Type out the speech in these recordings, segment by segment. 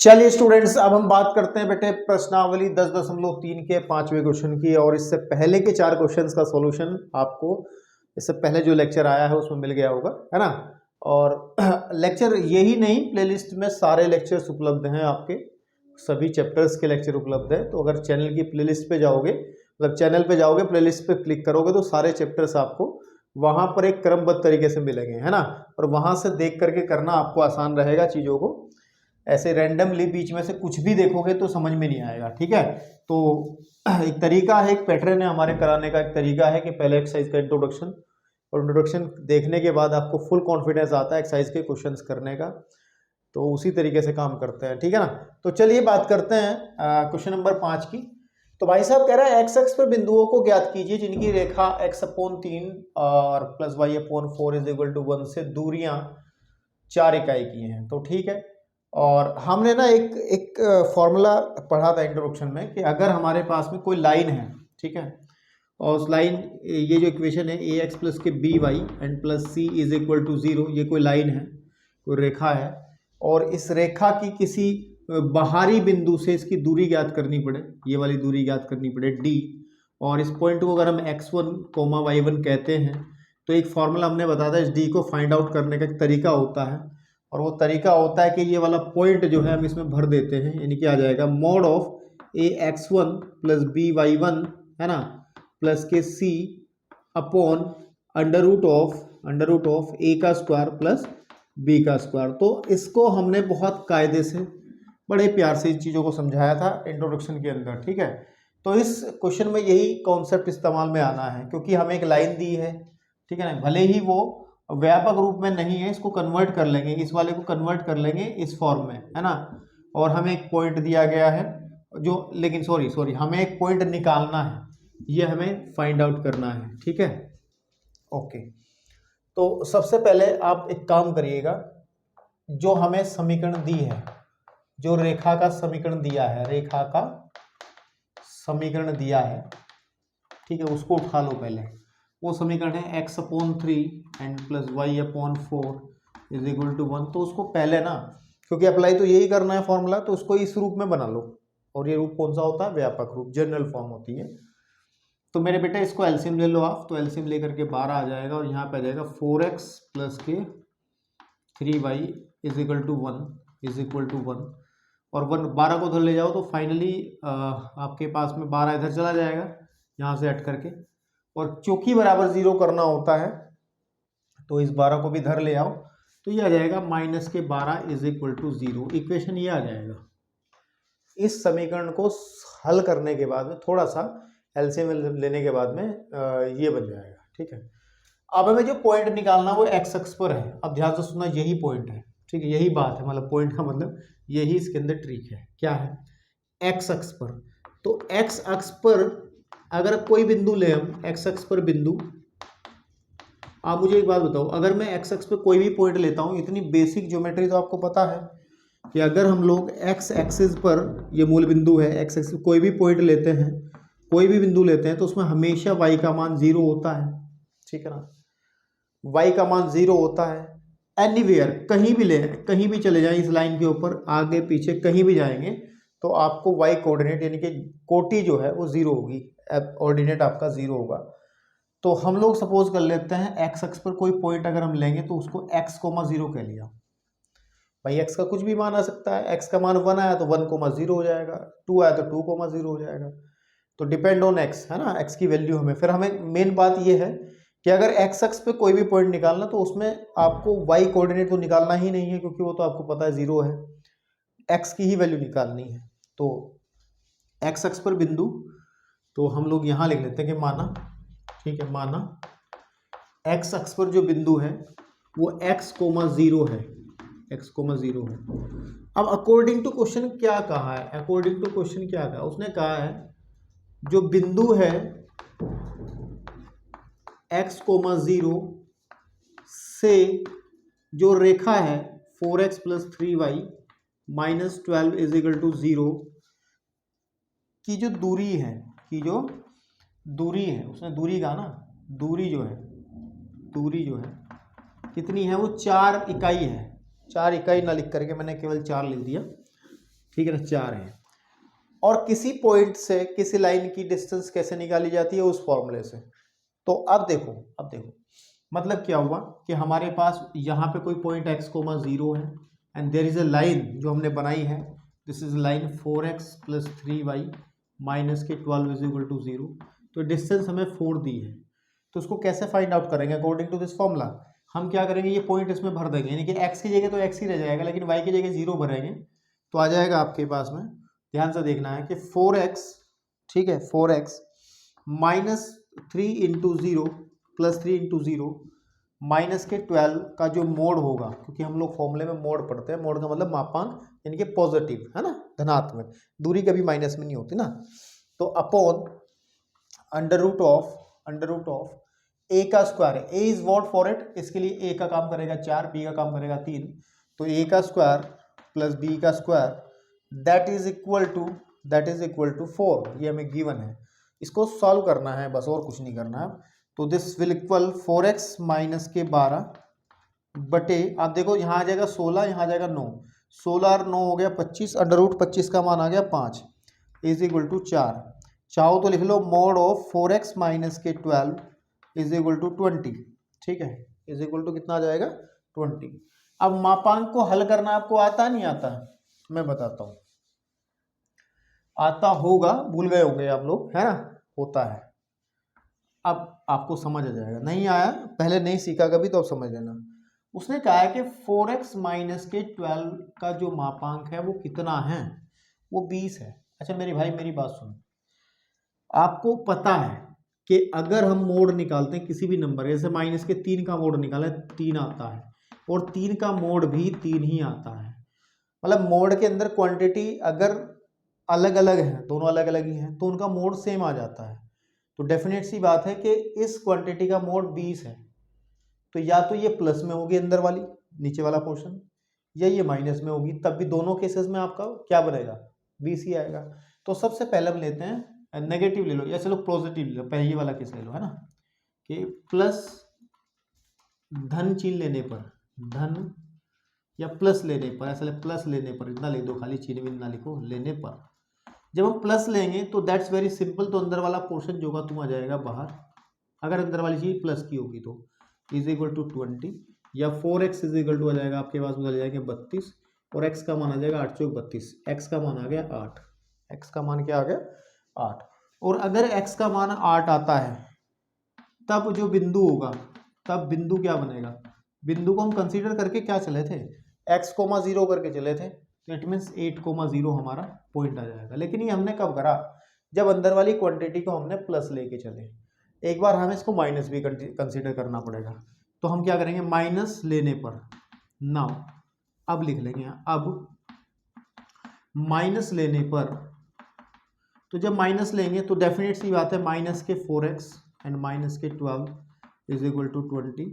चलिए स्टूडेंट्स, अब हम बात करते हैं बेटे प्रश्नावली 10.3 के 5वें क्वेश्चन की। और इससे पहले के 4 क्वेश्चंस का सॉल्यूशन आपको इससे पहले जो लेक्चर आया है उसमें मिल गया होगा, है ना। और लेक्चर यही नहीं, प्लेलिस्ट में सारे लेक्चर्स उपलब्ध हैं, आपके सभी चैप्टर्स के लेक्चर उपलब्ध है। तो अगर चैनल की प्लेलिस्ट पे जाओगे, मतलब चैनल पे जाओगे, प्लेलिस्ट पे क्लिक करोगे तो सारे चैप्टर्स आपको वहां पर एक क्रमबद्ध तरीके से मिलेंगे, है ना। और वहां से देख करके करना आपको आसान रहेगा चीजों को। ऐसे रैंडमली बीच में से कुछ भी देखोगे तो समझ में नहीं आएगा, ठीक है। तो एक तरीका है, एक पैटर्न है हमारे कराने का। एक तरीका है कि पहले एक्सरसाइज का इंट्रोडक्शन, और इंट्रोडक्शन देखने के बाद आपको फुल कॉन्फिडेंस आता है एक्सरसाइज के क्वेश्चंस करने का। तो उसी तरीके से काम करते हैं, ठीक है ना। तो चलिए बात करते हैं क्वेश्चन नंबर 5 की। तो भाई साहब कह रहा है एक्स एक्स पर बिंदुओं को ज्ञात कीजिए जिनकी रेखा x/3 और plus y/4 is equal to 1 से दूरियां 4 इकाई की हैं। तो ठीक है, और हमने ना एक फॉर्मूला पढ़ा था इंट्रोडक्शन में कि अगर हमारे पास में कोई लाइन है, ठीक है, और उस लाइन, ये जो इक्वेशन है ax प्लस के by and plus c is equal to 0, ये कोई लाइन है, कोई रेखा है, और इस रेखा की किसी बाहरी बिंदु से इसकी दूरी ज्ञात करनी पड़े, ये वाली दूरी ज्ञात करनी पड़े d, और इस पॉइंट को अगर हम x1, y1 कहते हैं, तो एक फॉर्मूला हमने बताया था इस d को फाइंड आउट करने का एक तरीका होता है। और वो तरीका होता है कि ये वाला पॉइंट जो है हम इसमें भर देते हैं, यानी कि आ जाएगा mod of ax1 plus by1, है ना, प्लस के c upon under root of a का स्क्वायर प्लस b का स्क्वायर। तो इसको हमने बहुत कायदे से, बड़े प्यार से इन चीज़ों को समझाया था इंट्रोडक्शन के अंदर, ठीक है। तो इस क्वेश्चन में यही कॉन्सेप्ट इस्तेमाल में आना है, क्योंकि हमें एक लाइन दी है, ठीक है ना, भले ही वो व्यापक रूप में नहीं है, इसको कन्वर्ट कर लेंगे, इस वाले को कन्वर्ट कर लेंगे इस फॉर्म में, है ना। और हमें एक पॉइंट दिया गया है जो, लेकिन सॉरी हमें एक पॉइंट निकालना है, ये हमें फाइंड आउट करना है, ठीक है। ओके, तो सबसे पहले आप एक काम करिएगा, जो हमें समीकरण दी है, जो रेखा का समीकरण दिया है, रेखा का समीकरण दिया है, ठीक है, उसको उठा लो पहले। वो समीकरण है x/3 and plus y/4 is equal to 1। तो उसको पहले ना, क्योंकि अप्लाई तो यही करना है फॉर्मूला, तो उसको इस रूप में बना लो। और ये रूप कौन सा होता है? व्यापक रूप, जनरल फॉर्म होती है। तो मेरे बेटे इसको एलसीएम ले लो आप, तो एलसीएम लेकर के 12 आ जाएगा, और यहाँ पे आ जाएगा 4x प्लस के 3y इज इक्वल टू 1, और 12 को उधर ले जाओ तो फाइनली आपके पास में 12 इधर चला जाएगा, यहाँ से हट करके। और चूंकि बराबर 0 करना होता है तो इस 12 को भी इधर ले आओ, तो ये आ जाएगा -12 इज इक्वल टू 0। इक्वेशन ये आ जाएगा। इस समीकरण को हल करने के बाद में, थोड़ा सा एलसीएम लेने के बाद में ये बन जाएगा, ठीक है। अब हमें जो पॉइंट निकालना वो एक्स अक्ष पर है। अब ध्यान से सुनना, यही पॉइंट है, ठीक है, यही बात है, मतलब पॉइंट का मतलब यही इसके अंदर ट्रिक है। क्या है? एक्स अक्ष पर। तो एक्स अक्ष पर अगर कोई बिंदु ले हम, एक्स अक्ष पर बिंदु, आप मुझे एक बात बताओ, अगर मैं एक्स अक्ष पर कोई भी पॉइंट लेता हूं, इतनी बेसिक ज्योमेट्री तो आपको पता है कि अगर हम लोग एक्स एक्सिस पर, ये मूल बिंदु है, एक्स एक्सिस कोई भी पॉइंट लेते हैं, कोई भी बिंदु लेते हैं, तो उसमें हमेशा y का मान 0 होता है, ठीक है ना। y का मान 0 होता है। एनीवेयर, कहीं भी ले, कहीं भी चले जाएं इस लाइन के ऊपर, आगे पीछे कहीं भी जाएंगे, तो आपको y कोऑर्डिनेट यानी कि कोटि जो है वो 0 होगी, ऑर्डिनेट आपका 0 होगा। तो हम लोग सपोज कर लेते हैं एक्स अक्ष पर कोई पॉइंट अगर हम लेंगे तो उसको x,0 कह लिया। भाई x का कुछ भी मान आ सकता है, x का मान 1 आया तो 1,0 हो जाएगा, 2 आया तो 2,0 हो जाएगा। तो डिपेंड ऑन x, है ना, x की वैल्यू हमें, फिर हमें मेन बात ये है कि अगर x अक्ष पे कोई भी पॉइंट निकालना तो उसमें आपको y कोऑर्डिनेट तो निकालना ही नहीं है, क्योंकि वो तो आपको पता है 0 है, x की ही वैल्यू निकालनी है। तो x अक्ष पर बिंदु, तो हम लोग यहाँ लिख लेते हैं कि माना, ठीक है, माना x अक्ष पर जो बिंदु है वो x,0 है, x,0 है। अब अकॉर्डिंग टू क्वेश्चन क्या कहा है, अकॉर्डिंग टू क्वेश्चन क्या कहा, उसने कहा है जो बिंदु है x,0 से जो रेखा है 4x plus 3y minus 12 is equal to 0 की जो दूरी है, उसने दूरी कहा ना, दूरी जो है कितनी है, वो 4 इकाई है। 4 इकाई ना लिख करके मैंने केवल 4 लिख दिया। ठीक है ना, 4 है। और किसी पॉइंट से किसी लाइन की डिस्टेंस कैसे निकाली जाती है, उस फॉर्मूले से। तो अब देखो मतलब क्या हुआ कि हमारे पास यहाँ पे कोई पॉइंट x, 0 है and there is a line जो हमने बनाई है, this is line 4x + 3y minus के 12 इज इक्वल टू 0। तो डिस्टेंस हमें 4 दी है, तो उसको कैसे फाइंड आउट करेंगे अकॉर्डिंग टू दिस फॉर्मूला। हम क्या करेंगे, ये पॉइंट इसमें भर देंगे, यानी कि x की जगह तो x ही रह जाएगा, लेकिन y की जगह 0 भरेंगे तो आ जाएगा आपके पास में। ध्यान से देखना है कि 4x, ठीक है, 4x minus 3 into 0 plus 3 into 0 minus के 12 का जो मोड होगा, क्योंकि हम लोग फॉर्मूले में मोड पढ़ते हैं, मोड का मतलब मापांक, यानी कि पॉजिटिव, है ना, धनात्मक, दूरी कभी माइनस में नहीं होती ना। तो अपॉन अंडर रूट ऑफ ए का स्क्वायर है, ए इज व्हाट फॉर इट, इसके लिए ए का काम करेगा 4, बी का काम करेगा 3, तो ए का स्क्वायर प्लस बी का square that is equal to 4। ये हमें गिवन है, इसको सॉल्व करना है बस, और कुछ नहीं करना है। तो this will equal 4x minus के 12 बटे, आप देखो यहाँ आ जाएगा 16, यहाँ आ जाएगा 9, 16 और 9 हो गया 25, अंडर रूट 25 का मान आ गया 5 इज इक्वल टू 4। चाहो तो लिख लो मोड ऑफ 4x माइनस के 12 इज इक्वल टू 20, ठीक है, इज इक्वल टू कितना आ जाएगा 20। अब मापांक को हल करना आपको आता नहीं आता, मैं बताता हूँ। आता होगा, भूल गए होंगे आप लोग, है ना, होता है। अब आपको समझ आ जाएगा, नहीं आया पहले नहीं सीखा कभी तो अब समझ लेना। उसने कहा है कि 4x माइनस के 12 का जो मापांक है वो कितना है, वो 20 है। अच्छा मेरे भाई मेरी बात सुनो, आपको पता है कि अगर हम मोड निकालते हैं किसी भी नंबर, जैसे माइनस के 3 का मोड निकालें 3 आता है, और 3 का मोड भी 3 ही आता है। मतलब मोड के अंदर क्वांटिटी अगर अलग अलग है, दोनों अलग अलग ही हैं, तो उनका मोड सेम आ जाता है। तो डेफिनेट सी बात है कि इस क्वांटिटी का मोड 20 है, तो या तो ये प्लस में होगी अंदर वाली, नीचे वाला पोर्शन, या ये माइनस में होगी, तब भी दोनों केसेस में आपका क्या बनेगा, 20 ही आएगा। तो सबसे पहले हम लेते हैं नेगेटिव ले लो, या चलो पॉजिटिव ले लो, पहले वाला केस ले लो, है ना, कि प्लस धन चिन्ह लेने पर, धन या प्लस लेने पर, ऐसा प्लस लेने पर, इतना लिख दो खाली, चिन्ह भी ना लिखो, लेने पर जब हम प्लस लेंगे तो दैट्स वेरी सिंपल, तो अंदर वाला पोर्शन जो होगा तुम आ जाएगा बाहर, अगर अंदर वाली चीज प्लस की होगी तो इज इक्वल टू 20, या 4x इज इक्वल टू आ जाएगा आपके पास निकल जाएंगे 32, और x का मान आ जाएगा 8 चौक 32, x का मान आ गया 8, x का मान क्या आ गया 8। और अगर x का मान 8 आता है तब जो बिंदु होगा, तब बिंदु क्या बनेगा, बिंदु को हम कंसीडर करके क्या चले थे, x, 0 करके चले थे, तो इट मीन्स 8, 0 हमारा पॉइंट आ जाएगा। लेकिन ये हमने कब करा, जब अंदर वाली क्वांटिटी को हमने प्लस लेके चले। एक बार हमें इसको माइनस भी कंसीडर करना पड़ेगा, तो हम क्या करेंगे, माइनस लेने पर, नाउ अब लिख लेंगे, अब माइनस लेने पर, तो जब माइनस लेंगे तो डेफिनेट सी बात है माइनस के 4x एंड माइनस के 12 इज इक्वल टू 20,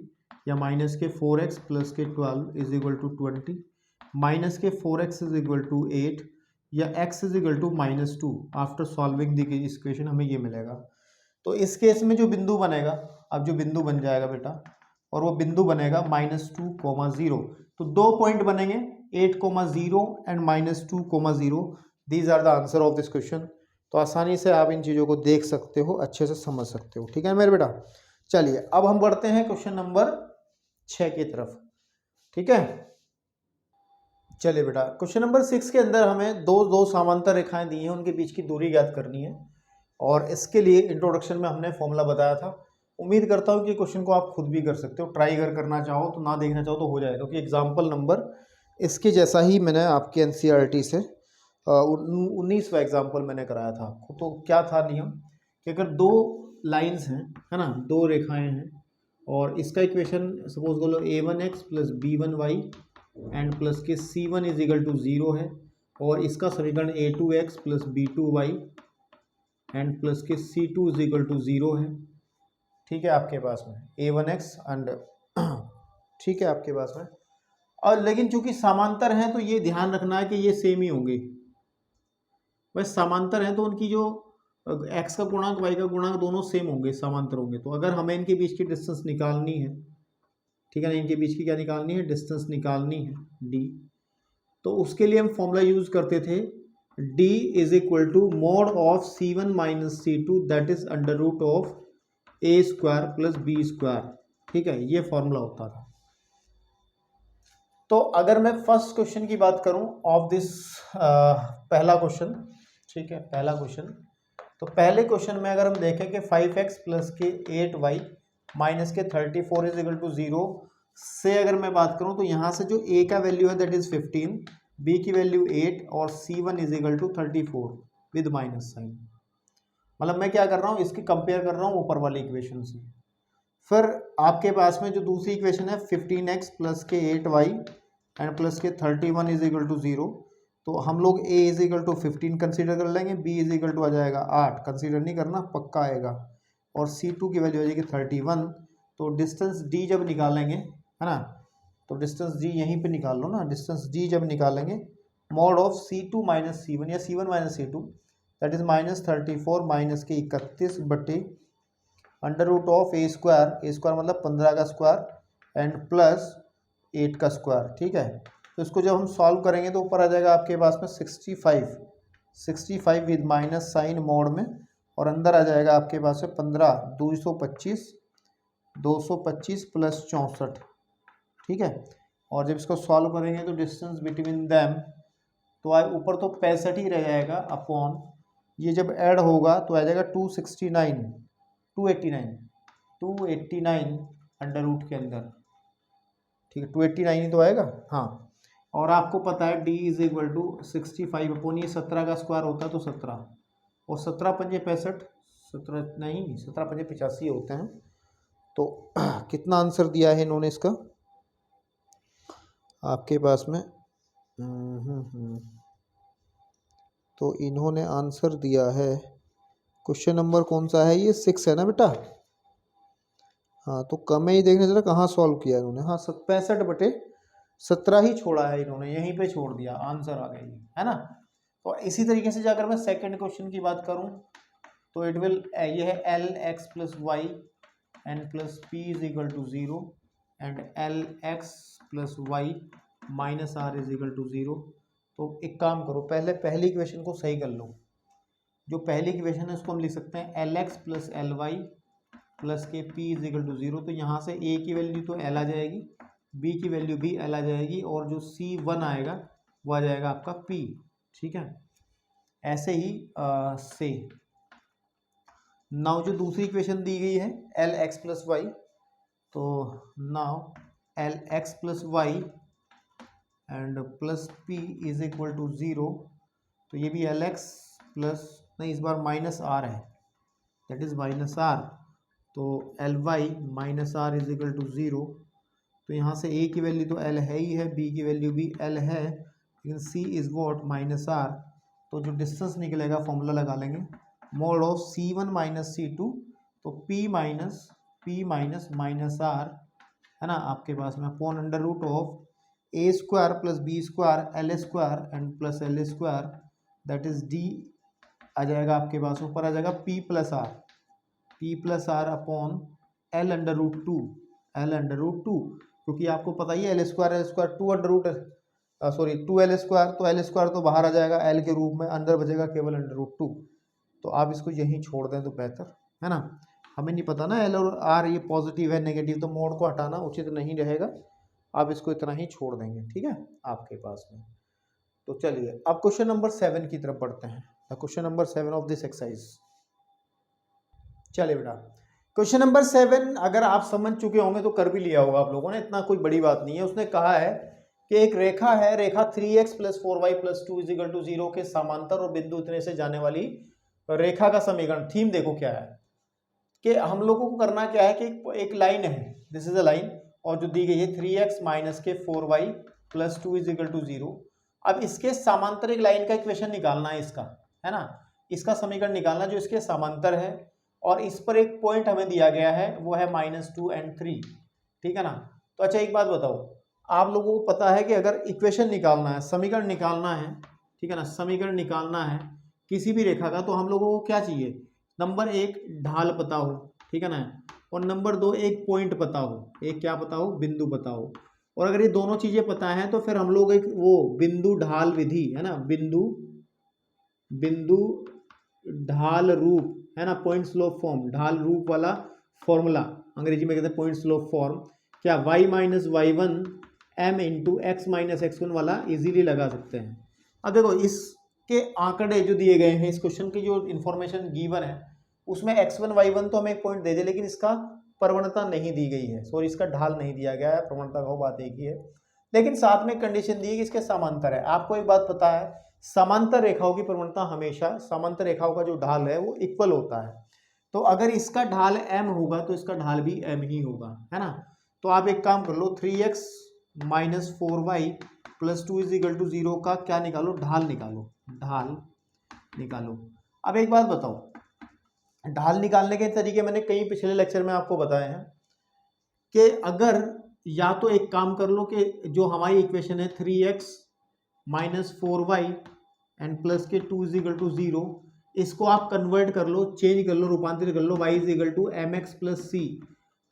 या माइनस के 4x प्लस के 12 इज इक्वल टू 20, माइनस के 4x इज इक्वल टू 8, या x is equal to -2। After solving the equation हमें ये मिलेगा। तो इस केस में जो बिंदु बनेगा, अब जो बिंदु बन जाएगा बेटा, और वो बिंदु बनेगा -2, 0। तो 2 पॉइंट बनेंगे, 8, 0 and -2, 0। These are the answer of this question. तो आसानी से आप इन चीज़ों को देख सकते हो, अच्छे से समझ सकते हो, ठीक है मेरे बेटा। चलिए अब हम बढ़ते हैं क्वेश्चन नंबर 6 की तरफ, ठीक है। चलिए बेटा, क्वेश्चन नंबर 6 के अंदर हमें दो समांतर रेखाएं दी हैं, उनके बीच की दूरी ज्ञात करनी है, और इसके लिए इंट्रोडक्शन में हमने फॉर्मूला बताया था। उम्मीद करता हूँ कि क्वेश्चन को आप खुद भी कर सकते हो, ट्राई अगर करना चाहो तो, ना देखना चाहो तो हो जाएगा, क्योंकि एग्जाम्पल नंबर इसके जैसा ही मैंने आपके NCERT से 19वां एग्जाम्पल मैंने कराया था आपको। तो क्या था नियम कि अगर 2 लाइन्स हैं, है ना, 2 रेखाएं हैं, और इसका इक्वेशन सपोज बोलो a1x plus b1y and plus के c1 इज इक्वल टू 0 है, और इसका समीकरण a2x plus b2y and plus के c2 इज इक्वल टू 0 है, ठीक है, आपके पास में a1x एंड ठीक है आपके पास में। और लेकिन चूंकि समांतर हैं तो ये ध्यान रखना है कि ये सेम ही होंगे, बस समांतर हैं तो उनकी जो x का गुणांक y का गुणांक दोनों सेम होंगे, समांतर होंगे। तो अगर हमें इनके बीच की डिस्टेंस निकालनी है, ठीक है ना, इनके बीच की क्या निकालनी है, डिस्टेंस निकालनी है d, तो उसके लिए हम फॉर्मूला यूज करते थे d is equal to mod of c1 minus c2 that is under root of a square plus b square. ठीक है, ये फॉर्मूला होता था। तो अगर मैं फर्स्ट क्वेश्चन की बात करूं ऑफ दिस पहला क्वेश्चन, ठीक है, पहला क्वेश्चन, तो पहले क्वेश्चन में अगर हम देखें कि 5x प्लस के 8y माइनस के 34 इज इक्वल टू 0 से अगर मैं बात करूं तो यहाँ से जो a का वैल्यू है दैट इज 15, b की वैल्यू 8 और c1 is equal to 34 with minus sign. मतलब मैं क्या कर रहा हूँ, इसकी कंपेयर कर रहा हूँ ऊपर वाली इक्वेशन से। फिर आपके पास में जो दूसरी इक्वेशन है 15x प्लस के 8y एंड प्लस के 31 इज इक्वल टू 0, तो हम लोग a is equal to 15 consider कर लेंगे, b इज इक्वल टू आ जाएगा 8, कंसीडर नहीं करना, पक्का आएगा, और c2 की वैल्यू आ जाएगी 31। तो डिस्टेंस d जब निकालेंगे, है ना, तो डिस्टेंस d यहीं पे निकाल लो ना, डिस्टेंस d जब निकालेंगे mod of c2 minus c1 या c1 minus c2 that is minus 34 minus के 31 बटे under root of a square मतलब 15 का स्क्वायर एंड प्लस 8 का स्क्वायर। ठीक है, तो इसको जब हम सॉल्व करेंगे तो ऊपर आ जाएगा आपके पास में 65 विद माइनस साइन मोड में, और अंदर आ जाएगा आपके पास में 15 225 प्लस 64। ठीक है, और जब इसको सॉल्व करेंगे तो डिस्टेंस बिटवीन दैम तो ऊपर तो 65 ही रह जाएगा अपॉन, ये जब ऐड होगा तो आ जाएगा 289 अंडर रूट के अंदर। ठीक है, 289 ही तो आएगा, हाँ। और आपको पता है d is equal to 65 upon ये 17 का स्क्वायर होता है तो 17, और 17 पंजे 65, 17 पंजे 85 होते हैं। तो कितना आंसर दिया है इन्होंने इसका आपके पास में, तो इन्होंने आंसर दिया है, क्वेश्चन नंबर कौन सा है ये, 6 है ना बेटा, हाँ। तो कम ही देखने जरा कहाँ सॉल्व किया इन्होंने, हाँ 65 बटे 17 ही छोड़ा है इन्होंने, यहीं पे छोड़ दिया, आंसर आ गया ये, है ना। तो इसी तरीके से जाकर मैं सेकंड क्वेश्चन की बात करूं तो इट विल, ये है l x plus y and plus p is equal to 0 and l x plus y minus r is equal to 0। तो एक काम करो, पहले पहली इक्वेशन को सही कर लो। जो पहली इक्वेशन है उसको हम लिख सकते हैं l x plus l y plus के पी इज इक्वल टू 0। तो यहाँ से a की वैल्यू तो l आ जाएगी, b की वैल्यू भी l आ जाएगी, और जो c1 आएगा वो आ जाएगा आपका p। ठीक है, ऐसे ही से नाउ जो दूसरी इक्वेशन दी गई है एल एक्स प्लस वाई, तो now l x plus y and plus p is equal to 0। तो ये भी एल एक्स प्लस, नहीं इस बार माइनस आर है, दैट इज माइनस आर, तो l y minus r is equal to 0। तो यहाँ से a की वैल्यू तो l है ही है, b की वैल्यू भी l है, लेकिन c is what minus r। तो जो डिस्टेंस निकलेगा फॉर्मूला लगा लेंगे, mode of c1 minus c2, तो p माइनस माइनस r, है ना, आपके पास में upon under root of a square plus b square l square and plus l square that is d आ जाएगा आपके पास, ऊपर आ जाएगा p plus r upon l under root two, क्योंकि आपको पता ही है l square 2 under root, sorry 2l square, तो एल स्क्वायर तो बाहर आ जाएगा एल के रूप में, अंदर बचेगा केवल अंडर रूट 2। तो आप इसको यहीं छोड़ दें तो बेहतर है ना, हमें नहीं पता ना एल और आर ये पॉजिटिव है नेगेटिव, तो मोड को हटाना उचित नहीं रहेगा, आप इसको इतना ही छोड़ देंगे। ठीक है, आपके पास में। तो चलिए अब क्वेश्चन नंबर 7 की तरफ बढ़ते हैं, question number 7 of this exercise. चलिए बेटा, क्वेश्चन नंबर 7 अगर आप समझ चुके होंगे तो कर भी लिया होगा आप लोगों ने, इतना कोई बड़ी बात नहीं है। उसने कहा है कि एक रेखा है, रेखा 3x plus 4y plus 2 is equal to 0 के समांतर और बिंदु इतने से जाने वाली रेखा का समीकरण। थीम देखो क्या है कि हम लोगों को करना क्या है कि एक लाइन है, दिस इज अ लाइन, और जो दी गई है 3x माइनस के 4y plus 2 is equal to 0। अब इसके समांतर एक लाइन का इक्वेशन निकालना है इसका, है ना, इसका समीकरण निकालना जो इसके समांतर है, और इस पर एक पॉइंट हमें दिया गया है वो है -2 और 3। ठीक है ना। तो अच्छा एक बात बताओ, आप लोगों को पता है कि अगर इक्वेशन निकालना है, समीकरण निकालना है, ठीक है ना, समीकरण निकालना है किसी भी रेखा का, तो हम लोगों को क्या चाहिए, नंबर 1 ढाल पता हो, ठीक है ना, और नंबर 2 एक पॉइंट पता हो, एक क्या पता हो, बिंदु पता हो, और अगर ये दोनों चीजें पता है तो फिर हम लोग एक वो बिंदु ढाल विधि है ना, बिंदु ढाल रूप है ना, पॉइंट स्लोप फॉर्म, ढाल रूप वाला फॉर्मूला अंग्रेजी में कहते हैं पॉइंट स्लोप फॉर्म, क्या y minus y one m into x minus x one वाला इजीली लगा सकते हैं। अब देखो इसके आंकड़े जो दिए गए हैं, इस क्वेश्चन की जो इन्फॉर्मेशन गिवन है उसमें x1 y1 तो हमें एक पॉइंट दे दे, लेकिन इसका प्रवणता नहीं दी गई है, सॉरी इसका ढाल नहीं दिया गया है, प्रवणता का बात एक ही है, लेकिन साथ में कंडीशन दी है कि इसके समांतर है। आपको एक बात पता है, समांतर रेखाओं की प्रवणता हमेशा, समांतर रेखाओं का जो ढाल है वो इक्वल होता है, तो अगर इसका ढाल m होगा तो इसका ढाल भी m ही होगा, है ना। तो आप एक काम कर लो, 3x minus 4y plus 2 is equal to 0 का क्या निकालो, ढाल निकालो, ढाल निकालो। अब एक बात बताओ, ढाल निकालने के तरीके मैंने कई पिछले लेक्चर में आपको बताए हैं कि अगर या तो एक काम कर लो कि जो हमारी इक्वेशन है 3x minus 4y and plus के 2 इज इक्वल टू 0, इसको आप कन्वर्ट कर लो, चेंज कर लो, रूपांतरित कर लो, y is equal to m x plus c,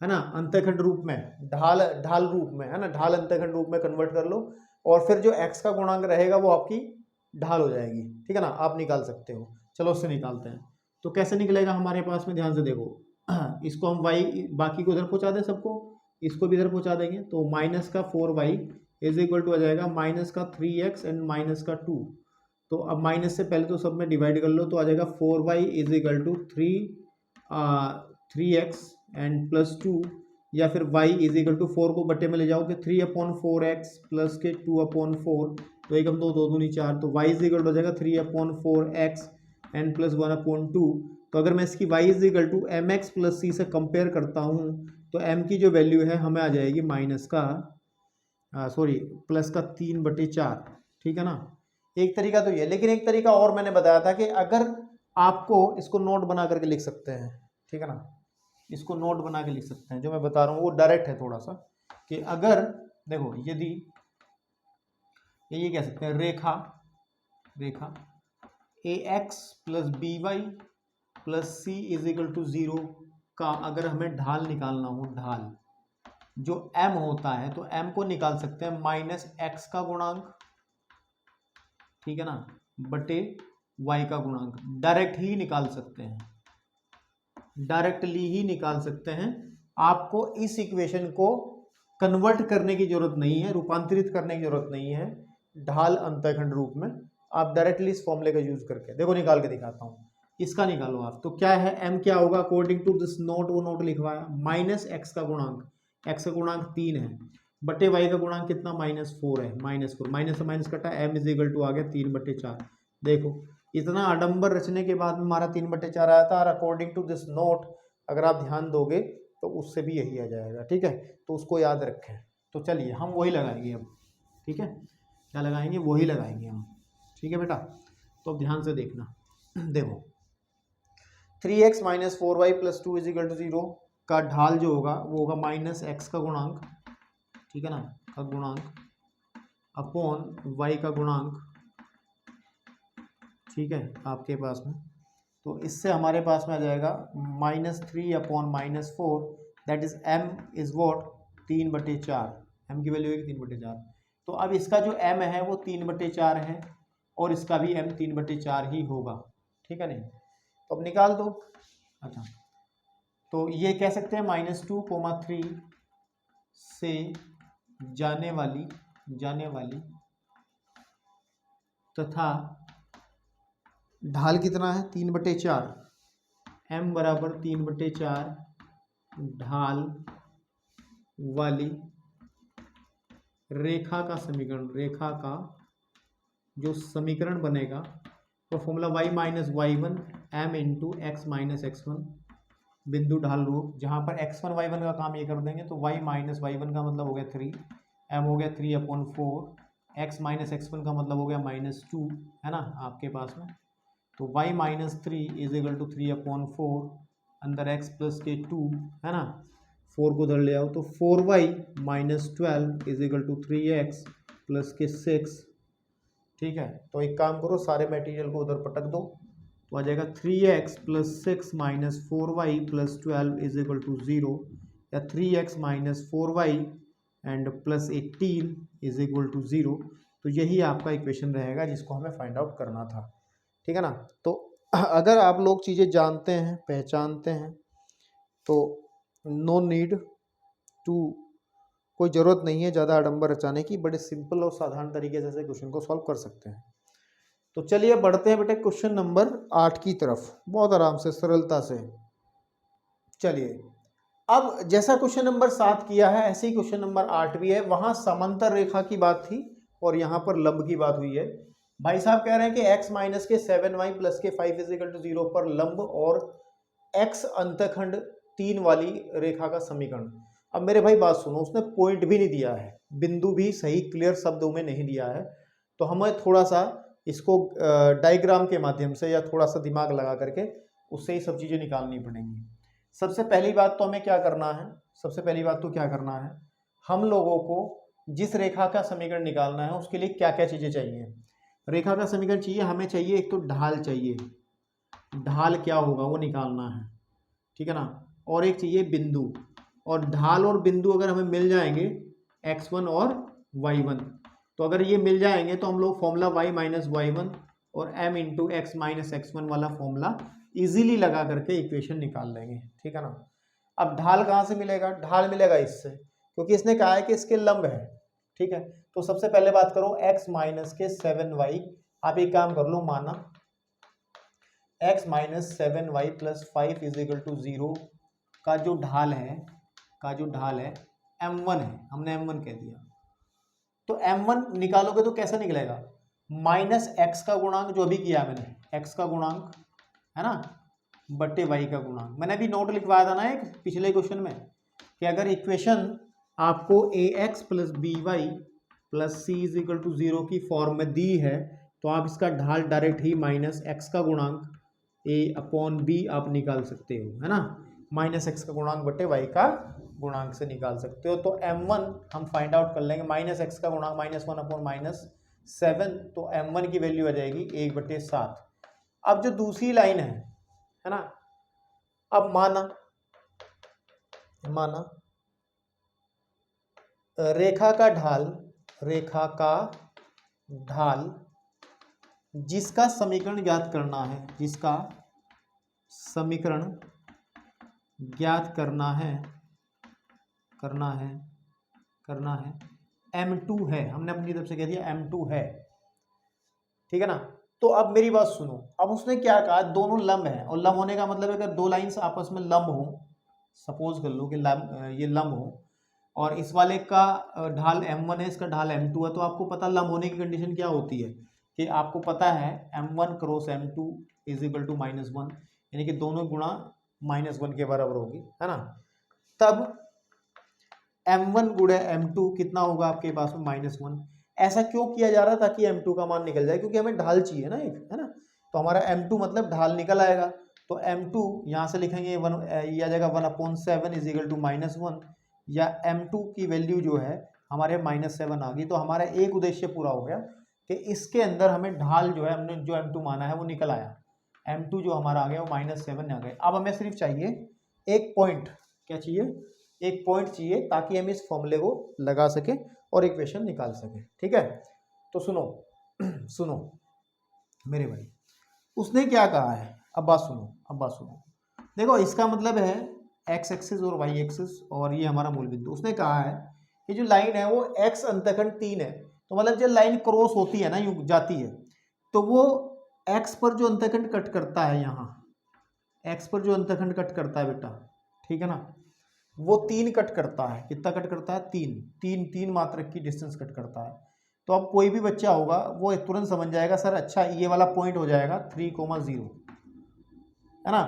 है ना, अंतःखंड रूप में, ढाल रूप में, है ना, ढाल अंतःखंड रूप में कन्वर्ट कर लो, और फिर जो x का गुणांक रहेगा वो आपकी ढाल हो जाएगी, ठीक है ना, आप निकाल सकते हो। चलो उससे निकालते हैं, तो कैसे निकलेगा हमारे पास में, ध्यान से देखो, इसको हम y बाकी को इधर पहुंचा दें, सबको इसको भी इधर पहुंचा देंगे, तो माइनस का 4y इज इक्वल टू आ जाएगा माइनस का 3x एंड माइनस का 2, तो अब माइनस से पहले तो सब में डिवाइड कर लो, तो आ जाएगा 4y is equal to 3x and plus 2, या फिर y इज इक्वल टू 4 को बट्टे में ले जाओ कि 3/4x प्लस के 2/4, तो एक हम 2 2 दूनी 4, तो y इज इक्वल टू हो जाएगा 3/4x एन प्लस 1/2। तो अगर मैं इसकी y is equal to m x plus c से कंपेयर करता हूँ तो m की जो वैल्यू है हमें आ जाएगी माइनस का प्लस का 3/4, ठीक है ना। एक तरीका तो ये, लेकिन एक तरीका और मैंने बताया था कि अगर आपको इसको नोट बना करके लिख सकते हैं, ठीक है ना, इसको नोट बना के लिख सकते हैं, जो मैं बता रहा हूँ वो डायरेक्ट है थोड़ा सा, कि अगर देखो यदि ये कह सकते हैं रेखा ax plus b y plus c is equal to 0 का अगर हमें ढाल निकालना हो, ढाल जो m होता है, तो m को निकाल सकते हैं माइनस x का गुणांक, ठीक है ना, बटे y का गुणांक, डायरेक्ट ही निकाल सकते हैं, डायरेक्टली ही निकाल सकते हैं। आपको इस इक्वेशन को कन्वर्ट करने की जरूरत नहीं है, रूपांतरित करने की जरूरत नहीं है ढाल अंतःखंड रूप में, आप डायरेक्टली इस फॉर्मूले का यूज करके देखो, निकाल के दिखाता हूं, इसका निकालो आप। तो क्या है m, क्या होगा अकॉर्डिंग टू दिस नोट, वो नोट लिखवाया, माइनस x का गुणांक, x का गुणांक 3 है, बटे y का गुणांक कितना -4 है, -4, माइनस से माइनस कटा, m इज इक्वल टू आ गया 3/4। देखो इतना आडंबर रचने के बाद में हमारा 3/4 आया था, और अकॉर्डिंग टू दिस नोट अगर आप ध्यान दोगे तो उससे भी यही आ जाएगा, ठीक है, तो उसको याद रखें। तो चलिए हम वही लगाएंगे अब, ठीक है, क्या लगाएंगे, वही लगाएंगे हम, ठीक है बेटा। तो अब ध्यान से देखना, देखो 3x minus 4y plus 2 is equal to 0 का ढाल जो होगा वो होगा माइनस x का गुणांक, ठीक है ना, का गुणांक अपॉन y का गुणांक, ठीक है, आपके पास में, तो इससे हमारे पास में आ जाएगा -3/-4, that is m is what 3/4, m की वैल्यू है 3/4। तो अब इसका जो m है वो 3/4 है, और इसका भी m 3/4 ही होगा, ठीक है नहीं, तो अब निकाल दो। अच्छा, तो ये कह सकते हैं -2, 3 से जाने वाली तथा ढाल कितना है 3/4, m बराबर 3/4 ढाल वाली रेखा का समीकरण, रेखा का जो समीकरण बनेगा तो formula y minus y1 m into x minus x1, बिंदु ढाल रूप, जहाँ पर x1 y1 का काम ये कर देंगे, तो y माइनस y1 का मतलब हो गया 3, m हो गया 3/4, x माइनस x1 का मतलब हो गया -2, है ना आपके पास में, तो y minus 3 is equal to 3/4, अंदर x प्लस के 2, है ना, 4 को उधर ले आओ, तो 4y minus 12 is equal to 3x plus के 6, ठीक है। तो एक काम करो, सारे मटेरियल को उधर पटक दो, तो आ जाएगा 3x plus 6 minus 4y plus 12 is equal to 0, या 3x minus 4y and plus 18 is equal to 0। तो यही आपका इक्वेशन रहेगा जिसको हमें फाइंड आउट करना था, ठीक है ना। तो अगर आप लोग चीज़ें जानते हैं, पहचानते हैं, तो नो नीड टू, कोई ज़रूरत नहीं है ज़्यादा आडंबर रचाने की, बड़े सिंपल और साधारण तरीके से क्वेश्चन को सॉल्व कर सकते हैं। तो चलिए बढ़ते हैं बेटे क्वेश्चन नंबर 8 की तरफ, बहुत आराम से, सरलता से। चलिए, अब जैसा क्वेश्चन नंबर 7 किया है ऐसे ही क्वेश्चन नंबर 8 भी है। वहां समांतर रेखा की बात थी और यहाँ पर लंब की बात हुई है। भाई साहब कह रहे हैं कि x माइनस के 7y प्लस के 5 इज इक्वल टू 0 पर लंब और x अंतखंड 3 वाली रेखा का समीकरण। अब मेरे भाई बात सुनो, उसने पॉइंट भी नहीं दिया है, बिंदु भी सही क्लियर शब्दों में नहीं दिया है, तो हमें थोड़ा सा इसको डायग्राम के माध्यम से या थोड़ा सा दिमाग लगा करके उससे ही सब चीज़ें निकालनी पड़ेंगी। सबसे पहली बात तो हमें क्या करना है, सबसे पहली बात तो क्या करना है, हम लोगों को जिस रेखा का समीकरण निकालना है उसके लिए क्या क्या चीज़ें चाहिए। रेखा का समीकरण चाहिए, हमें चाहिए एक तो ढाल चाहिए, ढाल क्या होगा वो निकालना है, ठीक है ना, और एक चाहिए बिंदु। और ढाल और बिंदु अगर हमें मिल जाएंगे x1 और y1, तो अगर ये मिल जाएंगे तो हम लोग फॉर्मूला y माइनस y1 और m into x minus x1 वाला फॉर्मूला इजीली लगा करके इक्वेशन निकाल लेंगे, ठीक है ना। अब ढाल कहाँ से मिलेगा, ढाल मिलेगा इससे, क्योंकि इसने कहा है कि इसके लंब है, ठीक है। तो सबसे पहले बात करो x माइनस के 7y, आप एक काम कर लो, माना x minus 7y plus 5 is equal to 0 का जो ढाल है, m1 है, हमने m1 कह दिया। तो m1 निकालोगे तो कैसा निकलेगा, माइनस x का गुणांक जो अभी किया मैंने, x का गुणांक है ना, बट्टे y का गुणांक। मैंने अभी नोट लिखवाया था ना एक पिछले क्वेश्चन में कि अगर इक्वेशन आपको ax plus b y plus c is equal to 0 की फॉर्म में दी है तो आप इसका ढाल डायरेक्ट ही माइनस एक्स का गुणांक a अपॉन बी आप निकाल सकते हो, है ना, माइनस एक्स का गुणांक बट्टे वाई का गुणांक से निकाल सकते हो। तो m1 हम फाइंड आउट कर लेंगे, माइनस एक्स का गुणांक -1 अपॉन -7, तो m1 की वैल्यू आ जाएगी 1/7। अब जो दूसरी लाइन है ना, अब माना रेखा का ढाल जिसका समीकरण ज्ञात करना है, जिसका समीकरण ज्ञात करना है m2 है, हमने अपनी तरफ से कह दिया m2 है, ठीक है ना। तो अब मेरी बात सुनो, अब उसने क्या कहा, दोनों लंब हैं, और लंब होने का मतलब अगर दो लाइंस आपस में लंब हो, सपोज कर लो कि ये लंब हो और इस वाले का ढाल m1 है, इसका ढाल m2 है, तो आपको पता लंब होने की कंडीशन क्या होती है कि आपको पता है m1 cross m2 is equal to -1, यानी कि दोनों गुणा -1 के बराबर होगी, है ना। तब m1 गुणे m2 कितना होगा आपके पास में -1। ऐसा क्यों किया जा रहा है, ताकि m2 का मान निकल जाए, क्योंकि हमें ढाल चाहिए ना एक, है ना, तो हमारा m2 मतलब ढाल निकल आएगा। तो m2 यहाँ से लिखेंगे ये आ जाएगा 1/7 इज इक्वल टू -1, या m2 की वैल्यू जो है हमारे -7 आ गई। तो हमारा एक उद्देश्य पूरा हो गया कि इसके अंदर हमें ढाल जो है, हमने जो m2 माना है वो निकल आया, m2 जो हमारा आ गया वो -7 आ गया। अब हमें सिर्फ चाहिए एक पॉइंट, क्या चाहिए, एक पॉइंट चाहिए, ताकि हम इस फॉर्मूले को लगा सके और इक्वेशन निकाल सके, ठीक है। तो सुनो मेरे भाई, उसने क्या कहा है, अब बात सुनो, देखो इसका मतलब है x एक्सिस और y एक्सिस और ये हमारा मूल बिंदु। उसने कहा है कि जो लाइन है वो x अंतखंड 3 है, तो मतलब जब लाइन क्रॉस होती है ना, यूं जाती है, तो वो x पर जो अंतखंड कट करता है, यहाँ x पर जो अंतखंड कट करता है बेटा, ठीक है ना, वो 3 कट करता है। कितना कट करता है, 3 मात्रक की डिस्टेंस कट करता है। तो अब कोई भी बच्चा होगा वो तुरंत समझ जाएगा, सर अच्छा ये वाला पॉइंट हो जाएगा 3,0, है ना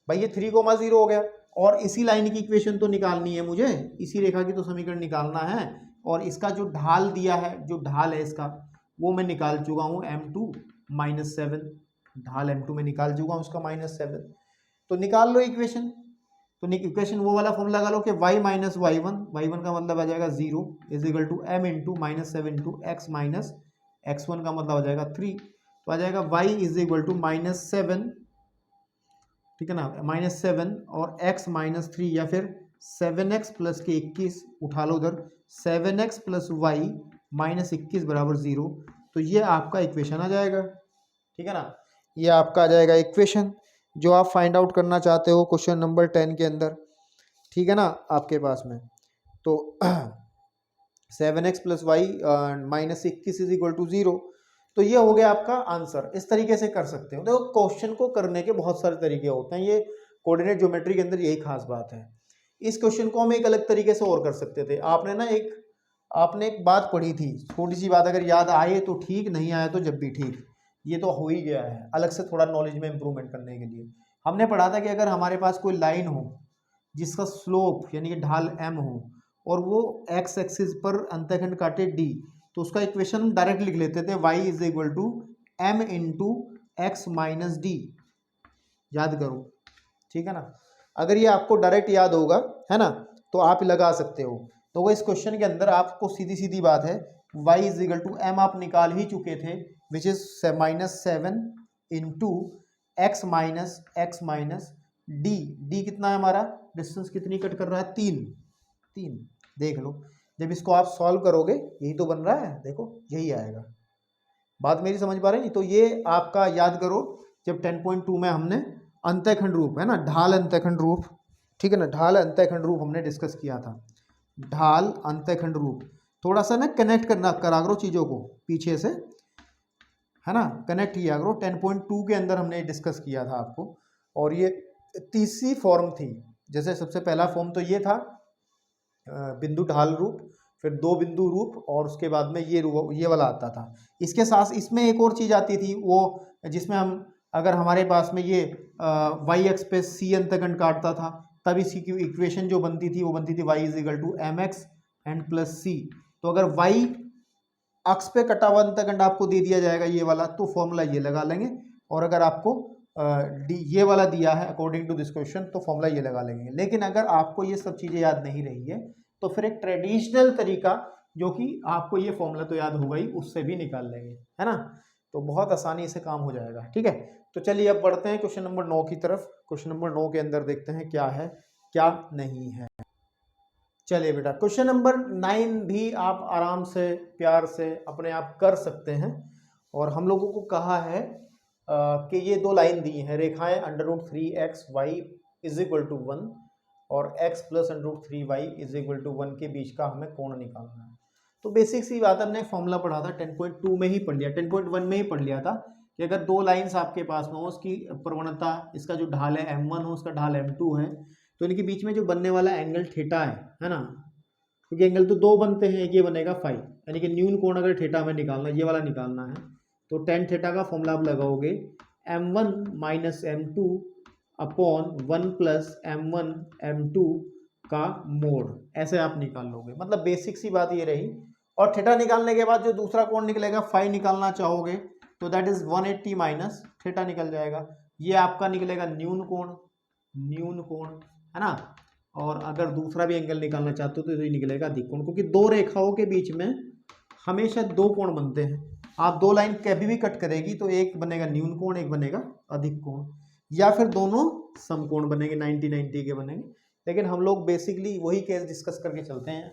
भाई, ये 3,0 हो गया। और इसी लाइन की इक्वेशन तो निकालनी है मुझे, इसी रेखा की तो समीकरण निकालना है, और इसका जो ढाल दिया है, जो ढाल है इसका, वो मैं निकाल चुका हूँ m2 -7, ढाल m2 में निकाल चुका हूँ उसका -7। तो निकाल लो इक्वेशन, तो इक्वेशन वो वाला फॉर्मूला लगा लो कि y माइनस y1 का मतलब आ जाएगा 0 is equal to m into -7 into x minus x1 का मतलब आ जाएगा 3, तो आ जाएगा y इज इक्वल टू -7, ठीक है ना, -7 और x -3 या फिर 7x प्लस के 21 उठा लो उधर, 7x प्लस वाई माइनस 21 बराबर 0। तो ये आपका इक्वेशन आ जाएगा, ठीक है ना। ये आपका आ जाएगा इक्वेशन जो आप फाइंड आउट करना चाहते हो क्वेश्चन नंबर 10 के अंदर, ठीक है ना, आपके पास में। तो 7x plus y minus 21 is equal to 0। तो ये हो गया आपका आंसर। इस तरीके से कर सकते हो। देखो क्वेश्चन को करने के बहुत सारे तरीके होते हैं, ये कोऑर्डिनेट ज्योमेट्री के अंदर यही खास बात है। इस क्वेश्चन को हम एक अलग तरीके से और कर सकते थे। आपने एक बात पढ़ी थी, छोटी सी बात, अगर याद आए तो ठीक, नहीं आया तो जब भी ठीक, ये तो हो ही गया है। अलग से थोड़ा नॉलेज में इंप्रूवमेंट करने के लिए हमने पढ़ा था कि अगर हमारे पास कोई लाइन हो जिसका स्लोप यानी कि ढाल m हो और वो x एक्सिस पर अंतःखंड काटे d, तो उसका इक्वेशन डायरेक्ट लिख लेते थे y is equal to m into x minus d. याद करो, ठीक है ना। अगर ये आपको डायरेक्ट याद होगा, है ना, तो आप लगा सकते हो। तो वो इस क्वेश्चन के अंदर आपको सीधी सीधी बात है, y is equal to m आप निकाल ही चुके थे, which is -7 into x minus d. D कितना है हमारा, डिस्टेंस कितनी कट कर रहा है, 3। देख लो, जब इसको आप सॉल्व करोगे यही तो बन रहा है, देखो यही आएगा। बात मेरी समझ पा रहे हैं। तो ये आपका याद करो, जब 10.2 में हमने अंतःखंड रूप, है ना, ढाल अंतःखंड रूप, ठीक है ना, ढाल अंतःखंड रूप हमने डिस्कस किया था। ढाल अंतःखंड रूप, थोड़ा सा ना कनेक्ट करा करो चीज़ों को पीछे से, है ना, कनेक्ट किया करो। 10.2 के अंदर हमने डिस्कस किया था आपको, और ये तीसरी फॉर्म थी। जैसे सबसे पहला फॉर्म तो ये था बिंदु ढाल रूप, फिर दो बिंदु रूप, और उसके बाद में ये वाला आता था। इसके साथ इसमें एक और चीज़ आती थी, वो जिसमें हम, अगर हमारे पास में ये वाई एक्स पे सी अंतःखंड काटता था, तब इसकी इक्वेशन जो बनती थी वो बनती थी y is equal to m x and plus c. तो अगर वाई अक्ष पे कटा हुआ अंतःखंड आपको दे दिया जाएगा ये वाला, तो फॉर्मूला ये लगा लेंगे। और अगर आपको ये वाला दिया है अकॉर्डिंग टू दिस क्वेश्चन, तो फॉर्मूला ये लगा लेंगे। लेकिन अगर आपको ये सब चीज़ें याद नहीं रही है, तो फिर एक ट्रेडिशनल तरीका, जो कि आपको ये फॉर्मूला तो याद होगा ही, उससे भी निकाल लेंगे, है ना। तो बहुत आसानी से काम हो जाएगा, ठीक है। तो चलिए अब बढ़ते हैं क्वेश्चन नंबर 9 की तरफ। क्वेश्चन नंबर 9 के अंदर देखते हैं क्या है क्या नहीं है। चलिए बेटा, क्वेश्चन नंबर 9 भी आप आराम से प्यार से अपने आप कर सकते हैं। और हम लोगों को कहा है कि ये दो लाइन दी हैं, रेखाएं √3xy इज इक्वल टू 1 और x plus √3y is equal to 1 के बीच का हमें कोण निकालना है। तो बेसिक सी बात हमने फॉर्मूला पढ़ा था, 10.2 में ही पढ़ लिया, 10.1 में ही पढ़ लिया था कि अगर दो लाइंस आपके पास में हो, उसकी प्रवणता, इसका जो ढाल है m1 हो, उसका ढाल m2 है, तो इनके बीच में जो बनने वाला एंगल थीटा है ना, क्योंकि एंगल तो दो बनते हैं, एक ये बनेगा फाई, यानी कि न्यून कोण अगर थीटा हमें निकालना, ये वाला निकालना है, तो tan थीटा का फॉर्मूला आप लगाओगे m1 minus m2 upon 1 plus m1 m2 का मोड, ऐसे आप निकाल लोगे। मतलब बेसिक सी बात ये रही। और थीटा निकालने के बाद जो दूसरा कोण निकलेगा, फाई निकालना चाहोगे तो दैट इज 180 माइनस थीटा निकल जाएगा। ये आपका निकलेगा न्यून कोण, है ना। और अगर दूसरा भी एंगल निकालना चाहते हो तो ये निकलेगा अधिक कोण, क्योंकि दो रेखाओं के बीच में हमेशा दो कोण बनते हैं। आप दो लाइन कभी भी कट करेगी तो एक बनेगा न्यून कोण, एक बनेगा अधिक कोण, या फिर दोनों समकोण बनेंगे, 90-90 के बनेंगे। लेकिन हम लोग बेसिकली वही केस डिस्कस करके चलते हैं।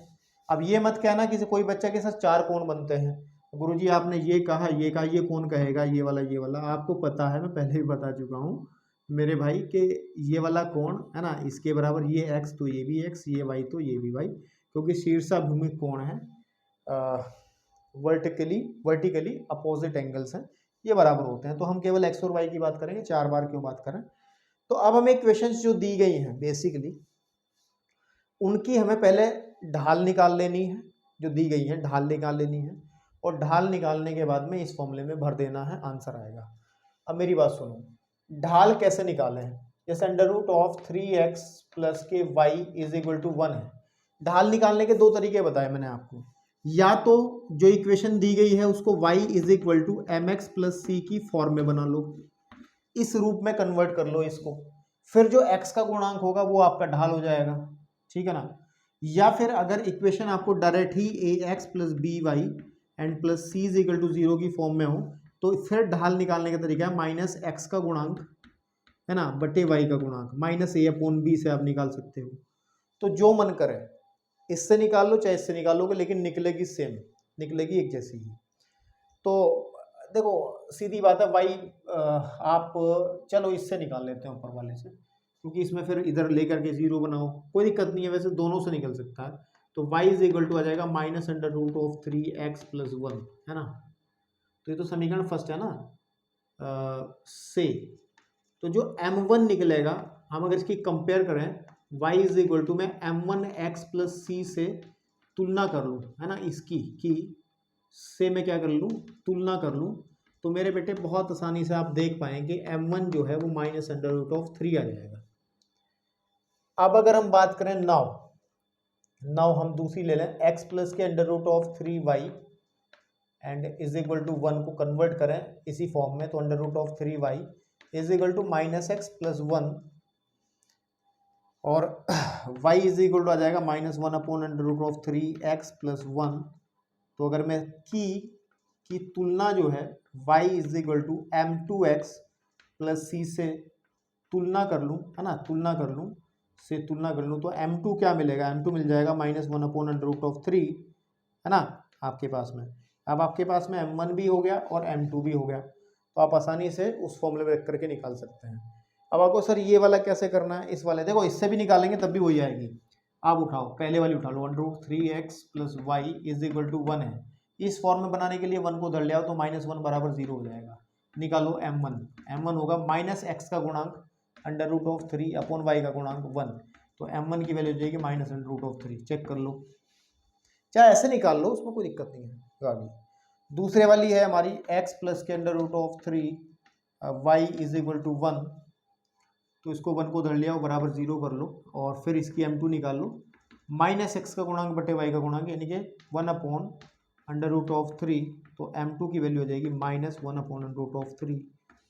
अब ये मत कहना कि कोई बच्चा के साथ चार कोण बनते हैं, गुरुजी आपने ये कहा, ये कौन कहेगा, ये वाला। आपको पता है, मैं पहले भी बता चुका हूँ मेरे भाई के ये वाला कोण है ना, इसके बराबर ये x तो ये भी x, ये y तो ये भी y, क्योंकि शीर्षाभूमिक कोण है, वर्टिकली अपोजिट एंगल्स हैं, ये बराबर होते हैं। तो हम केवल x और y की बात करेंगे, 4 बार क्यों बात करें। तो अब हमें क्वेश्चंस जो दी गई हैं बेसिकली, उनकी हमें पहले ढाल निकाल लेनी है, जो दी गई है ढाल निकाल लेनी है, और ढाल निकालने के बाद में इस फॉर्मूले में भर देना है, आंसर आएगा। अब मेरी बात सुनो, ढाल कैसे निकालें। जैसे √3x प्लस के y इज इक्वल टू 1 है। ढाल निकालने के दो तरीके बताए मैंने आपको, या तो जो इक्वेशन दी गई है उसको y is equal to mx plus c की फॉर्म में बना लो, इस रूप में कन्वर्ट कर लो इसको, फिर जो x का गुणांक होगा वो आपका ढाल हो जाएगा, ठीक है ना। या फिर अगर इक्वेशन आपको डायरेक्ट ही ax plus b y and plus c is equal to 0 की फॉर्म में हो, तो फिर ढाल निकालने का तरीका है माइनस एक्स का गुणांक, है ना, बटे वाई का गुणांक, माइनस a अपॉन बी से आप निकाल सकते हो। तो जो मन करे इससे निकाल लो चाहे इससे निकालोगे, लेकिन निकलेगी सेम, निकलेगी एक जैसी ही। तो देखो सीधी बात है भाई, आप चलो इससे निकाल लेते हैं ऊपर वाले से, क्योंकि इसमें फिर इधर लेकर के जीरो बनाओ, कोई दिक्कत नहीं है, वैसे दोनों से निकल सकता है। तो y इज इक्वल टू आ जाएगा minus under root of 3x plus 1, है ना। तो ये तो समीकरण फर्स्ट है ना, से तो जो m1 निकलेगा, हम अगर इसकी कंपेयर करें, y इज इक्वल टू मैं m1x प्लस सी से तुलना कर लूँ, है ना, इसकी की से मैं क्या कर लूँ, तुलना कर लूँ, तो मेरे बेटे बहुत आसानी से आप देख पाएंगे m1 जो है वो माइनस अंडर रूट ऑफ 3 आ जाएगा। अब अगर हम बात करें नाउ हम दूसरी ले लें, x प्लस के under root of 3y and is equal to 1 को कन्वर्ट करें इसी फॉर्म में, तो under root of 3y is equal to minus x plus 1, और y इज इक्वल टू आ जाएगा minus 1 upon under root of 3x plus 1। तो अगर मैं की तुलना जो है y is equal to m2x plus c से तुलना कर लूँ, है ना, तुलना कर लूँ तो m2 क्या मिलेगा, m2 मिल जाएगा minus 1 upon under root of 3, है ना, आपके पास में। अब आपके पास में m1 भी हो गया और m2 भी हो गया, तो आप आसानी से उस फॉर्मूले में रख करके निकाल सकते हैं। अब आपको सर ये वाला कैसे करना है, इस वाले देखो इससे भी निकालेंगे तब भी वही आएगी। आप उठाओ पहले वाली उठा लो, under root 3x plus y is equal to 1 है, इस फॉर्म में बनाने के लिए 1 को धर ले आओ तो माइनस 1 बराबर 0 हो जाएगा। निकालो m1 होगा माइनस एक्स का गुणांक under root of 3 upon y का गुणांक 1, तो m1 की वैल्यू हो जाएगी minus under root of 3। Check कर लो, चाहे ऐसे निकाल लो, उसमें कोई दिक्कत नहीं है। आगे दूसरे वाली है हमारी x प्लस के under root of 3 y is equal to 1, तो इसको 1 को धर लिया बराबर 0 कर लो, और फिर इसकी m2 निकाल लो, माइनस एक्स का गुणांक बटे y का गुणांक, यानी कि 1 अपॉन अंडर रूट ऑफ 3, तो m2 की वैल्यू हो जाएगी minus 1 upon under root of 3।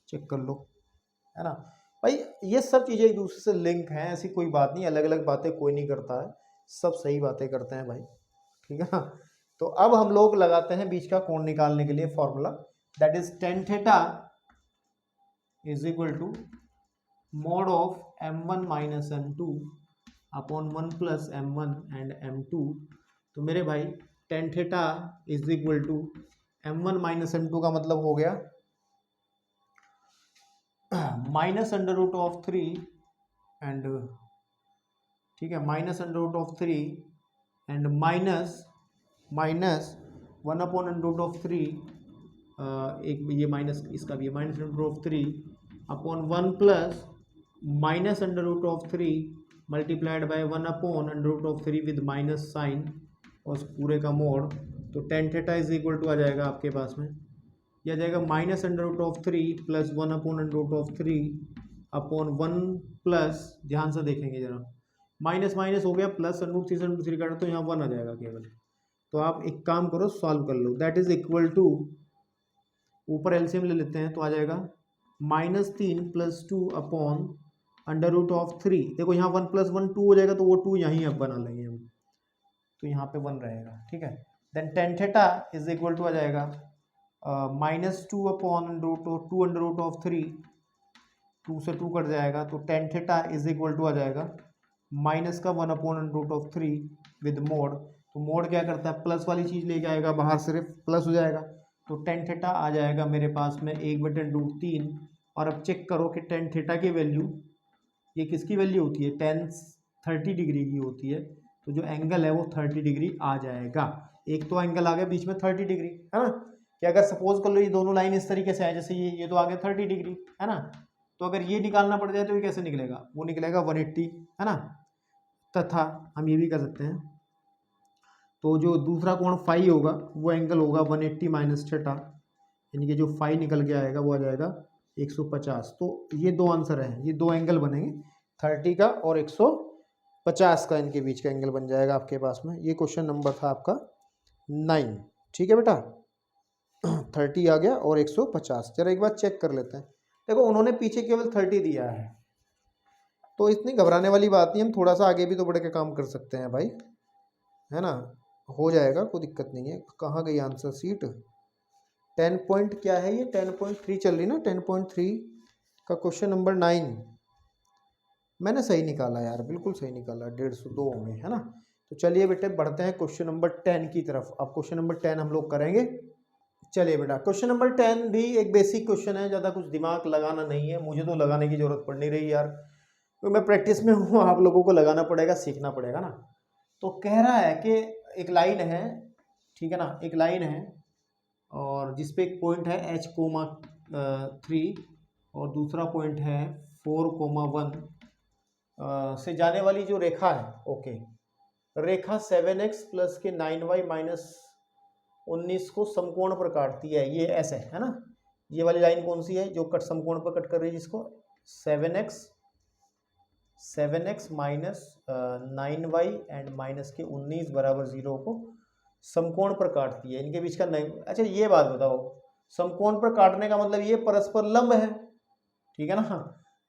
Check कर लो, है ना भाई, ये सब चीज़ें एक दूसरे से लिंक हैं, ऐसी कोई बात नहीं, अलग अलग बातें कोई नहीं करता है, सब सही बातें करते हैं भाई, ठीक है ना। तो अब हम लोग लगाते हैं बीच का कोण निकालने के लिए formula, that is tan theta is equal to mod of m1 minus m2 upon 1 plus m1 and m2। तो मेरे भाई tan theta is equal to m1 minus m2 का मतलब हो गया minus under root of 3 and, ठीक है, minus under root of 3 and minus 1 upon under root of 3, एक ये माइनस इसका भी है, minus under root of 3 upon 1 plus minus under root of 3 multiplied by 1 upon under root of 3 with minus sign और उस पूरे का मोड। तो tan theta is equal to आ जाएगा आपके पास में, यह आ जाएगा minus under root of 3 plus 1 upon under root of 3 upon 1 plus, ध्यान से देखेंगे जरा, माइनस माइनस हो गया प्लस अंडर रूट 3 से अंडर रूट 3 काटा तो यहाँ 1 आ जाएगा केवल। तो आप एक काम करो, सॉल्व कर लो, दैट इज इक्वल टू, ऊपर एलसीएम ले लेते हैं तो आ जाएगा -3 plus 2 upon under root of 3। देखो यहाँ 1 प्लस 1 2 हो जाएगा, तो वो 2 यहीं अब बना लेंगे हम, तो यहाँ पे 1 रहेगा, ठीक है। Then tan theta is equal to आ जाएगा -2 upon two under root of 3, 2 से 2 कट जाएगा, तो tan theta is equal to आ जाएगा माइनस का 1 upon under root of 3 with mod. तो मोड क्या करता है, प्लस वाली चीज़ लेके आएगा बाहर, सिर्फ प्लस हो जाएगा, तो टेन थीटा आ जाएगा मेरे पास में 1/√3। और अब चेक करो कि टेन थीटा की वैल्यू, ये किसकी वैल्यू होती है, टेन 30 डिग्री की होती है, तो जो एंगल है वो 30 डिग्री आ जाएगा। एक तो एंगल आ गया बीच में 30 डिग्री, है ना, कि अगर सपोज कर लो ये दोनों लाइन इस तरीके से है, जैसे ये तो आ गया 30 डिग्री, है ना, तो अगर ये निकालना पड़ जाए तो ये कैसे निकलेगा, वो निकलेगा 180, है ना। तथा हम ये भी कर सकते हैं, तो जो दूसरा कोण फाई होगा वो एंगल होगा 180 माइनस थीटा, यानी कि जो फाई निकल के आएगा वो आ जाएगा 150। तो ये दो आंसर हैं, ये दो एंगल बनेंगे, 30 का और 150 का, इनके बीच का एंगल बन जाएगा आपके पास में। ये क्वेश्चन नंबर था आपका 9, ठीक है बेटा। 30 आ गया और 150। जरा एक बार चेक कर लेते हैं, देखो उन्होंने पीछे केवल 30 दिया है, तो इतनी घबराने वाली बात नहीं, हम थोड़ा सा आगे भी तो बढ़ के काम कर सकते हैं भाई, है ना, हो जाएगा, कोई दिक्कत नहीं है। कहाँ गई आंसर सीट, 10 पॉइंट क्या है ये, 10.3 चल रही ना, 10.3 का क्वेश्चन नंबर 9, मैंने सही निकाला यार, बिल्कुल सही निकाला, 150 होंगे, है ना। तो चलिए बेटे बढ़ते हैं क्वेश्चन नंबर 10 की तरफ। अब क्वेश्चन नंबर 10 हम लोग करेंगे। चलिए बेटा, क्वेश्चन नंबर 10 भी एक बेसिक क्वेश्चन है, ज़्यादा कुछ दिमाग लगाना नहीं है, मुझे तो लगाने की जरूरत पड़ नहीं रही यार, तो मैं प्रैक्टिस में हूँ, आप लोगों को लगाना पड़ेगा, सीखना पड़ेगा ना। तो कह रहा है कि एक लाइन है, ठीक है ना, एक लाइन है और जिसपे एक पॉइंट है h,3 और दूसरा पॉइंट है 4,1 से जाने वाली जो रेखा है, ओके, रेखा 7x प्लस के 9y माइनस 19 को समकोण पर काटती है, ये ऐसे है ना। ये वाली लाइन कौन सी है जो कट समकोण पर कट कर रही है, जिसको 7x minus 9y and minus के 19 बराबर 0 को समकोण पर काटती है, इनके बीच का नहीं। अच्छा ये बात बताओ, समकोण पर काटने का मतलब ये परस्पर लंब है, ठीक है ना,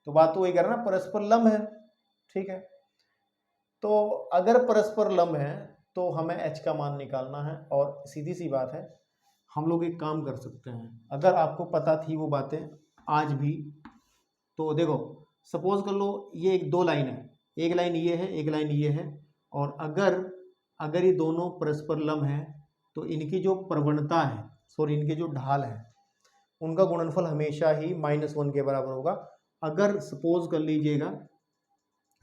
तो बात तो वही कर रहा ना, परस्पर लंब है, ठीक है। तो अगर परस्पर लंब है तो हमें h का मान निकालना है, और सीधी सी बात है, हम लोग एक काम कर सकते हैं, अगर आपको पता थी वो बातें आज भी, तो देखो सपोज कर लो ये एक दो लाइन है, एक लाइन ये है, एक लाइन ये है, और अगर ये दोनों परस्पर लंब है तो इनकी जो प्रवणता है, सॉरी इनके जो ढाल है, उनका गुणनफल हमेशा ही -1 के बराबर होगा। अगर सपोज कर लीजिएगा,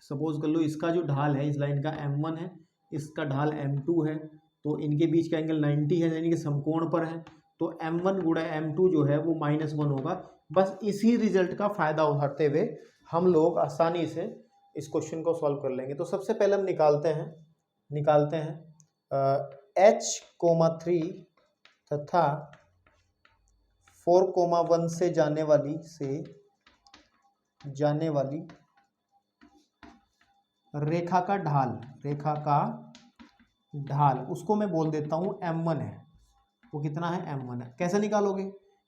सपोज कर लो इसका जो ढाल है इस लाइन का m1 है, इसका ढाल m2 है, तो इनके बीच का एंगल 90 है, यानी कि समकोण पर है, तो m1 गुणा m2 जो है वो -1 होगा। बस इसी रिजल्ट का फायदा उठाते हुए हम लोग आसानी से इस क्वेश्चन को सॉल्व कर लेंगे। तो सबसे पहले हम निकालते हैं h,3 तथा 4,1 से जाने वाली रेखा का ढाल, उसको मैं बोल देता हूं m1 है। वो कितना है, m1 है। कैसे निकालोगे,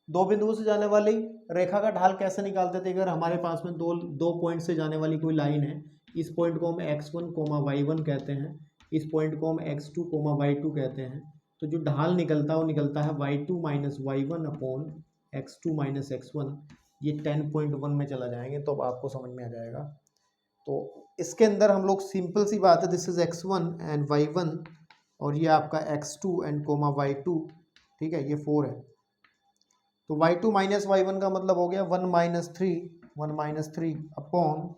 दो बिंदुओं से जाने वाली रेखा का ढाल कैसे निकालते थे, अगर हमारे पास में दो पॉइंट से जाने वाली कोई लाइन है, इस पॉइंट को हम x1, y1 कहते हैं, इस पॉइंट को हम x2, y2 कहते हैं, तो जो ढाल निकलता है वो निकलता है y2 minus y1 upon x2 minus x1, ये 10.1 में चला जाएंगे तो अब आपको समझ में आ जाएगा। तो इसके अंदर हम लोग सिंपल सी बात है, this is x1 and y1 और ये आपका x2 एंड y2, ठीक है, ये 4 है, तो y2 माइनस y1 का मतलब हो गया 1 माइनस 3 अपॉन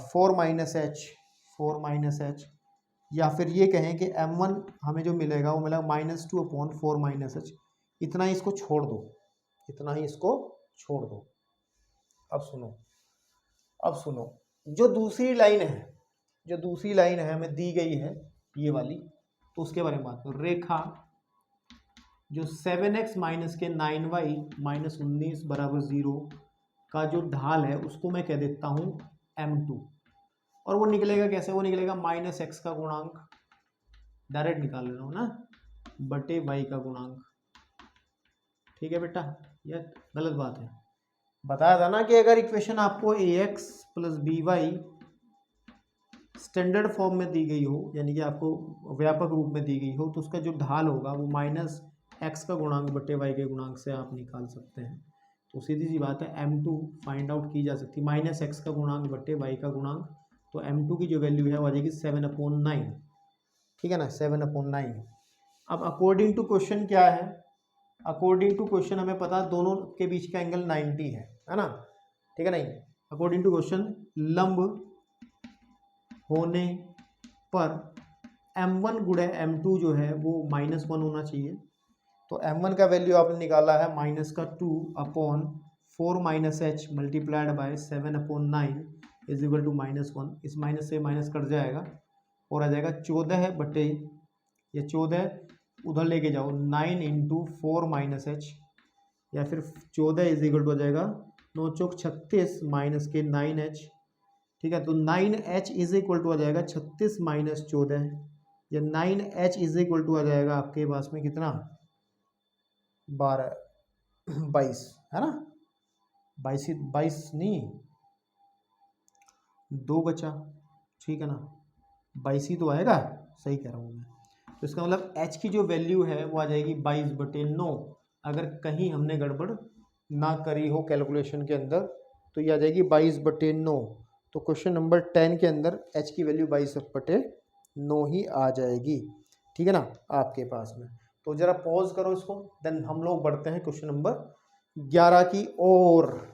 4 माइनस h, या फिर ये कहें कि m1 हमें जो मिलेगा वो मिलेगा -2 अपॉन 4 माइनस h। इतना ही इसको छोड़ दो, अब सुनो, जो दूसरी लाइन है हमें दी गई है ये वाली, तो उसके बारे में बात करो। रेखा जो 7x माइनस के 9y माइनस 19 बराबर 0 का जो ढाल है उसको मैं कह देता हूं m2, और वो निकलेगा कैसे, वो निकलेगा -x का गुणांक, डायरेक्ट निकाल रहा हूं ना, बटे y का गुणांक, ठीक है बेटा, यह गलत बात है। बताया था ना कि अगर इक्वेशन आपको ax plus by standard form में दी गई हो, यानी कि आपको व्यापक रूप में दी गई हो, तो उसका जो ढाल होगा वो -x का गुणांक बटे y के गुणांक से आप निकाल सकते हैं। तो सीधी सी बात है, m2 फाइंड आउट की जा सकती है, -x का गुणांक बटे y का गुणांक, तो m2 की जो वैल्यू है वो आ जाएगी 7/9, ठीक है ना, 7/9। अब अकॉर्डिंग टू क्वेश्चन क्या है, अकॉर्डिंग टू क्वेश्चन हमें पता है दोनों के बीच का एंगल 90 है ना, ठीक है नहीं। अकॉर्डिंग टू क्वेश्चन लंब होने पर m1 गुणे m2 जो है वो -1 होना चाहिए, तो m1 का वैल्यू आपने निकाला है -2 अपॉन 4 minus h multiplied by 7/9 is equal to -1। इस माइनस से माइनस कट जाएगा और आ जाएगा 14 बटे, ये 14 उधर लेके जाओ, 9 इंटू 4 माइनस h, या फिर 14 इज इक्वल टू आ जाएगा 9 चौक 36 माइनस के 9h, ठीक है, तो 9h इज इक्वल टू आ जाएगा 36 माइनस 14, या 9h इज इक्वल टू आ जाएगा आपके पास में कितना, 22 है ना, 22 नहीं 2 बचा, ठीक है ना, 22 ही तो आएगा, सही कह रहा हूँ मैं। तो इसका मतलब h की जो वैल्यू है वो आ जाएगी 22/9। अगर कहीं हमने गड़बड़ ना करी हो कैलकुलेशन के अंदर तो ये आ जाएगी 22/9। तो क्वेश्चन नंबर 10 के अंदर h की वैल्यू 22/9 ही आ जाएगी, ठीक है ना, आपके पास में। तो जरा पॉज करो इसको, देन हम लोग बढ़ते हैं क्वेश्चन नंबर 11 की ओर।